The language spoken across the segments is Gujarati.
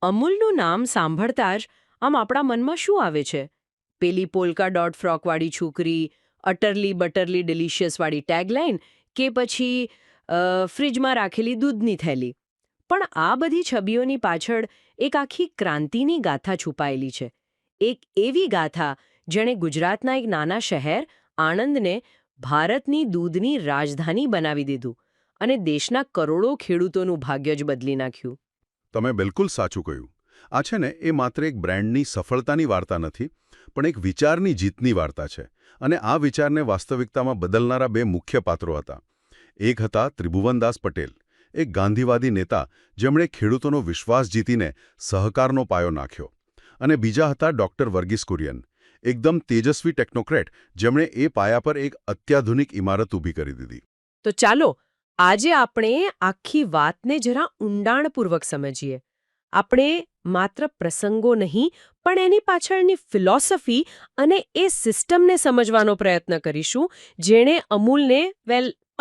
અમૂલનું નામ સાંભળતા જ આપણા મનમાં શું આવે છે? પેલી પોલ્કા ડોટ ફ્રોકવાળી છોકરી, અટરલી બટરલી ડિલિશિયસવાળી ટેગલાઇન, કે પછી ફ્રિજમાં રાખેલી દૂધની થેલી? પણ આ બધી છબીઓની પાછળ એક આખી ક્રાંતિની ગાથા છુપાયેલી છે. એક એવી ગાથા જેણે ગુજરાતના એક નાના શહેર આણંદને ભારતની દૂધની રાજધાની બનાવી દીધું અને દેશના કરોડો ખેડૂતોનું ભાગ્ય જ બદલી નાખ્યું. તમે બિલકુલ સાચું કહ્યું. આ છે ને એ માત્ર એક બ્રાન્ડની સફળતાની વાર્તા નથી, પણ એક વિચારની જીતની વાર્તા છે. અને આ વિચારને વાસ્તવિકતામાં બદલનારા બે મુખ્ય પાત્રો હતા. એક હતા ત્રિભુવનદાસ પટેલ, એક ગાંધીવાદી નેતા જેમણે ખેડૂતોનો વિશ્વાસ જીતીને સહકારનો પાયો નાખ્યો. અને બીજા હતા ડૉક્ટર વર્ગીસ કુરિયન, એકદમ તેજસ્વી ટેકનોક્રેટ જેમણે એ પાયા પર એક અત્યાધુનિક ઇમારત ઊભી કરી દીધી. તો ચાલો આજે આપણે આખી વાતને જરા ઊંડાણપૂર્વક સમજીએ. આપણે માત્ર પ્રસંગો નહીં, પણ એની પાછળની ફિલોસોફી અને એ સિસ્ટમને સમજવાનો પ્રયત્ન કરીશું જેણે અમૂલને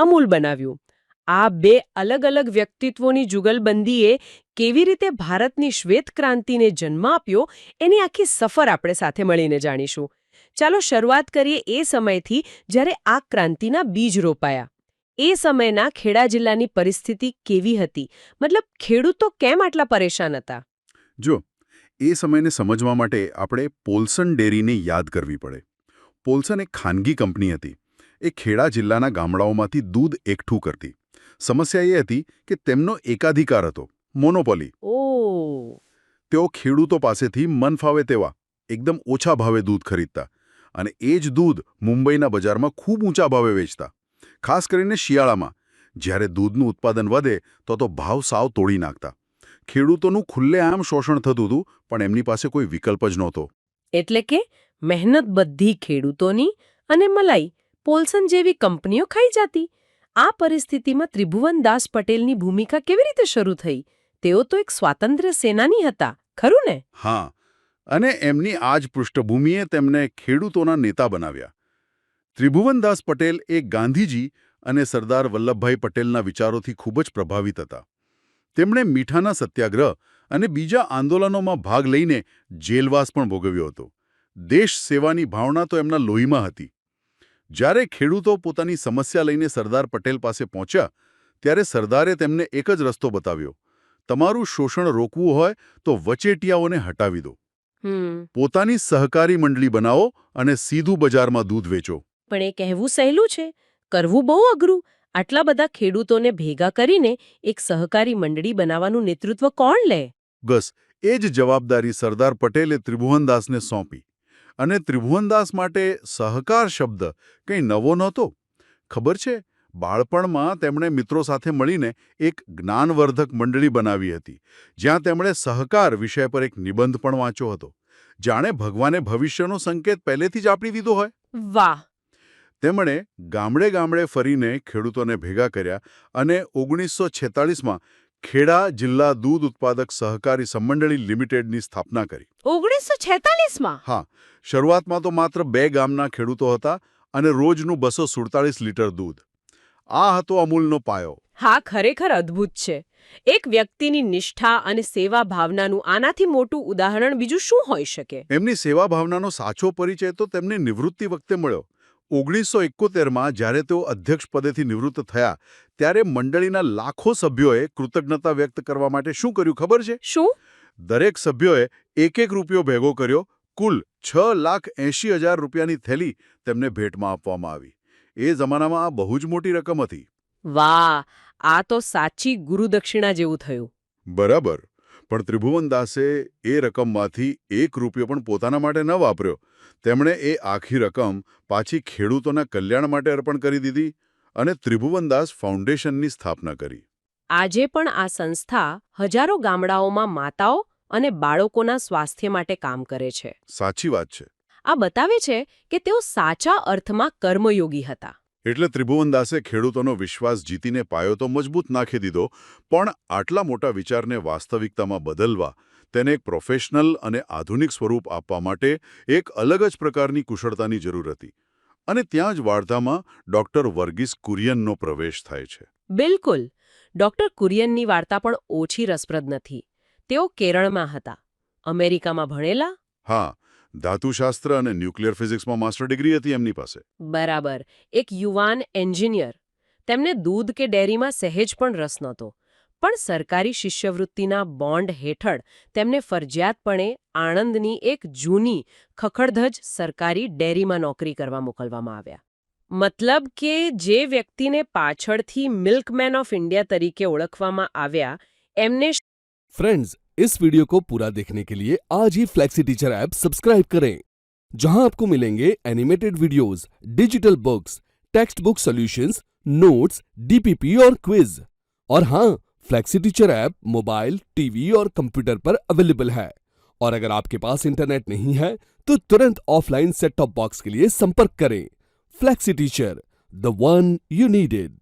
અમૂલ બનાવ્યું. આ બે અલગ અલગ વ્યક્તિત્વોની જુગલબંધીએ કેવી રીતે ભારતની શ્વેત ક્રાંતિને જન્મ આપ્યો એની આખી સફર આપણે સાથે મળીને જાણીશું. ચાલો શરૂઆત કરીએ એ સમયથી જ્યારે આ ક્રાંતિના બીજ રોપાયા. એ સમયના ખેડા જિલ્લાની પરિસ્થિતિ કેવી હતી? મતલબ ખેડૂતો કેમ આટલા પરેશાન હતા? જો એ સમયને સમજવા માટે આપણે પોલ્સન ડેરીને યાદ કરવી પડે. પોલ્સન એક ખાનગી કંપની હતી. એ ખેડા જિલ્લાના ગામડાઓમાંથી દૂધ એકઠું કરતી. સમસ્યા એ હતી કે તેમનો એકાધિકાર હતો, મોનોપોલી. ઓહ, તેઓ ખેડૂતો પાસેથી મન ફાવે તેવા એકદમ ઓછા ભાવે દૂધ ખરીદતા અને એ જ દૂધ મુંબઈના બજારમાં ખૂબ ઊંચા ભાવે વેચતા. ખાસ કરીને શિયાળામાં જ્યારે દૂધનું ઉત્પાદન વધે તો ભાવ સાવ તોડી નાખતા. ખેડૂતોનું ખુલ્લેઆમ શોષણ થતું હતું, પણ એમની પાસે કોઈ વિકલ્પ જ નહોતો. એટલે કે મહેનત બધી ખેડૂતોની અને મલાઈ પોલ્સન જેવી કંપનીઓ ખાઈ જતી. આ પરિસ્થિતિમાં ત્રિભુવનદાસ પટેલની ભૂમિકા કેવી રીતે શરૂ થઈ? તેઓ તો એક સ્વાતંત્ર્ય સેનાની હતા, ખરું ને? હા, અને એમની આ જ પૃષ્ઠભૂમિએ તેમને ખેડૂતોના નેતા બનાવ્યા. ત્રિભુવનદાસ પટેલ એ ગાંધીજી અને સરદાર વલ્લભભાઈ પટેલના વિચારોથી ખૂબ જ પ્રભાવિત હતા. તેમણે મીઠાના સત્યાગ્રહ અને બીજા આંદોલનોમાં ભાગ લઈને જેલવાસ પણ ભોગવ્યો હતો. દેશ સેવાની ભાવના તો એમના લોહીમાં હતી. જ્યારે ખેડૂતો પોતાની સમસ્યા લઈને સરદાર પટેલ પાસે પહોંચ્યા, ત્યારે સરદારે તેમને એક જ રસ્તો બતાવ્યો: તમારું શોષણ રોકવું હોય તો વચેટિયાઓને હટાવી દો. પોતાની સહકારી મંડળી બનાવો અને સીધું બજારમાં દૂધ વેચો. પણ એ કહેવું સહેલું છે, કરવું બહુ અઘરું. આટલા બધા ખેડૂતોને ભેગા કરીને એક સહકારી મંડળી બનાવવાનું નેતૃત્વ કોણ લે? બસ એ જ જવાબદારી સરદાર પટેલે ત્રિભુવનદાસને સોંપી. અને ત્રિભુવનદાસ માટે સહકાર શબ્દ કંઈ નવો નહોતો. ખબર છે, બાળપણમાં તેમણે મિત્રો સાથે મળીને એક જ્ઞાનવર્ધક મંડળી બનાવી હતી, જ્યાં તેમણે સહકાર વિષય પર એક નિબંધ પણ વાંચ્યો હતો. જાણે ભગવાને ભવિષ્યનો સંકેત પહેલેથી જ આપી દીધો હોય. વાહ! તેમણે ગામડે ગામડે ફરીને ખેડૂતોને ભેગા કર્યા અને 1946માં ખેડા જિલ્લા દૂધ ઉત્પાદક સહકારી સમંડળી લિમિટેડની સ્થાપના કરી. 1946માં? હા, શરૂઆતમાં તો માત્ર 2 ગામના ખેડૂતો હતા અને રોજનું 247 લીટર દૂધ. આ હતો અમૂલનો પાયો. હા, ખરેખર અદ્ભુત છે. એક વ્યક્તિની નિષ્ઠા અને સેવા ભાવનાનું આનાથી મોટું ઉદાહરણ બીજું શું હોઈ શકે? એમની સેવા ભાવનાનો સાચો પરિચય તો તેમને નિવૃત્તિ વખતે મળ્યો. 1971માં જ્યારે તેઓ અધ્યક્ષ પદેથી નિવૃત્ત થયા, ત્યારે મંડળીના લાખો સભ્યોએ કૃતજ્ઞતા વ્યક્ત કરવા માટે શું કર્યું ખબર છે? શું? દરેક સભ્યોએ એક રૂપિયો ભેગો કર્યો. કુલ 6,80,000 રૂપિયાની થેલી તેમને ભેટમાં આપવામાં આવી. એ જમાનામાં આ બહુ જ મોટી રકમ હતી. વાહ! આ તો સાચી ગુરુદક્ષિણા જેવું થયું. બરાબર. પણ ત્રિભુવનદાસે એ રકમમાંથી 1 રૂપિયો પણ પોતાના માટે ન વાપર્યો. તેમણે એ આખી રકમ પાછી ખેડૂતોના કલ્યાણ માટે અર્પણ કરી દીધી અને ત્રિભુવનદાસ ફાઉન્ડેશનની સ્થાપના કરી. આજે પણ આ સંસ્થા હજારો ગામડાઓમાં માતાઓ અને બાળકોના સ્વાસ્થ્ય માટે કામ કરે છે. સાચી વાત છે. આ બતાવે છે કે તેઓ સાચા અર્થમાં કર્મયોગી હતા. એટલે ત્રિભુવનદાસે ખેડૂતોનો વિશ્વાસ જીતીને પાયો તો મજબૂત નાખી દીધો, પણ આટલા મોટા વિચારને વાસ્તવિકતામાં બદલવા, તેને એક પ્રોફેશનલ અને આધુનિક સ્વરૂપ આપવા માટે એક અલગ જ પ્રકારની કુશળતાની જરૂર હતી. અને ત્યાં જ વાર્તામાં ડૉક્ટર વર્ગીસ કુરિયનનો પ્રવેશ થાય છે. બિલકુલ. ડોક્ટર કુરિયનની વાર્તા પણ ઓછી રસપ્રદ નથી. તેઓ કેરળમાં હતા. અમેરિકામાં ભણેલા? હા, ધાતુશાસ્ત્ર અને ન્યુક્લિયર ફિઝિક્સમાં માસ્ટર ડિગ્રી હતી એમની પાસે. બરાબર. એક યુવાન એન્જિનિયર. તેમને દૂધ કે ડેરીમાં સહેજ પણ રસ નહોતો. પણ સરકારી શિષ્યવૃત્તિના બોન્ડ હેઠળ તેમને ફરજિયાતપણે આણંદની એક જૂની ખખડધજ સરકારી ડેરીમાં નોકરી કરવા મોકલવામાં આવ્યા. મતલબ કે જે વ્યક્તિને પાછળથી મિલ્કમેન ઓફ ઇન્ડિયા તરીકે ઓળખવામાં આવ્યા એમને फ्रेंड्स, इस वीडियो को पूरा देखने के लिए आज ही फ्लेक्सी टीचर ऐप सब्सक्राइब करें, जहां आपको मिलेंगे animated videos, digital books, text book solutions, notes, DPP और क्विज। और हाँ, flexi teacher app mobile, TV और कंप्यूटर पर अवेलेबल है। और अगर आपके पास इंटरनेट नहीं है तो तुरंत ऑफलाइन सेट टॉप बॉक्स के लिए संपर्क करें। Flexi teacher, the one you needed.